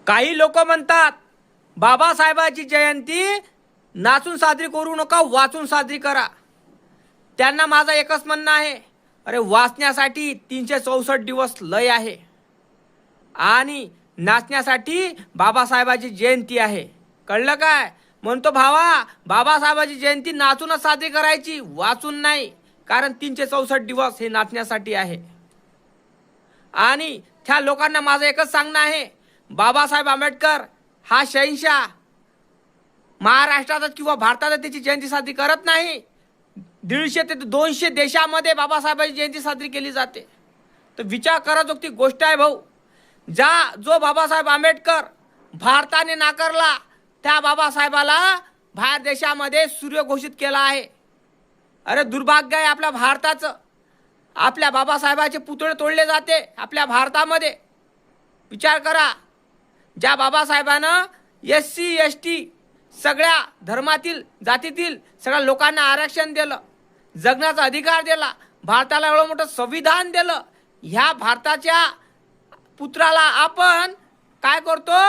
काही लोक म्हणतात बाबासाहेबांची जयंती नाचून साजरी करू नका, वाचून साजरी करा. त्यांना माझं एकच म्हणणं आहे, अरे वाचण्यासाठी 364 दिवस लय आहे आणि नाचण्यासाठी बाबासाहेबांची जयंती आहे. कळलं काय? म्हणतो भावा, बाबासाहेबांची जयंती नाचूनच साजरी करायची, वाचून नाही. कारण 364 दिवस हे नाचण्यासाठी आहे. आणि त्या लोकांना माझं एकच सांगणं आहे, बाबासाहेब आंबेडकर हा शहंशाह महाराष्ट्रात किंवा भारतात त्याची जयंती साजरी करत नाही. 150 ते 200 देशामध्ये बाबासाहेबांची जयंती साजरी केली जाते. तर विचार कराजोगती गोष्ट आहे भाऊ. जो बाबासाहेब आंबेडकर भारताने नाकारला, त्या बाबासाहेबाला बाहेर देशामध्ये सूर्य घोषित केला आहे. अरे दुर्भाग्य आहे आपल्या भारताचं. आपल्या बाबासाहेबाचे पुतळे तोडले जाते आपल्या भारतामध्ये. विचार करा, ज्या बाबासाहेबानं SC ST सगळ्या धर्मातील जातीतील सगळ्या लोकांना आरक्षण दिलं, जगण्याचा अधिकार दिला, भारताला एवढं मोठं संविधान दिलं, ह्या भारताच्या पुत्राला आपण काय करतो?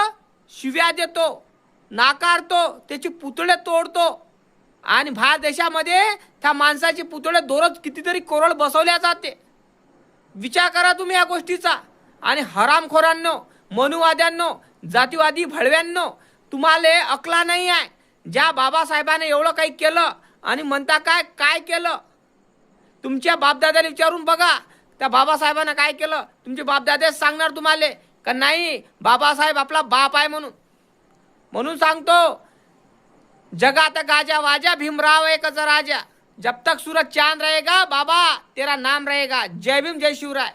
शिव्या देतो, नाकारतो, त्याची पुतळे तोडतो. आणि बाहेर देशामध्ये त्या माणसाचे पुतळे दररोज कितीतरी करोड बसवल्या जाते. विचार करा तुम्ही या गोष्टीचा. आणि हरामखोरांनो, मनुवाद्यांनो, जातीवादी भडव्यांनो, तुम्हाला अकला नाही आहे. ज्या बाबासाहेबाने एवढं काही केलं आणि म्हणता काय केलं? तुमच्या बापदादाला विचारून बघा, त्या बाबासाहेबांना काय केलं. तुमचे बापदादेच सांगणार तुम्हाला का नाही बाबासाहेब आपला बाप आहे म्हणून सांगतो, जगात गाजा वाजा, भीमराव एकच राजा, जब तक सूरज चांद रहेगा बाबा तेरा नाम रहेगा. जय भीम, जय शिवराय.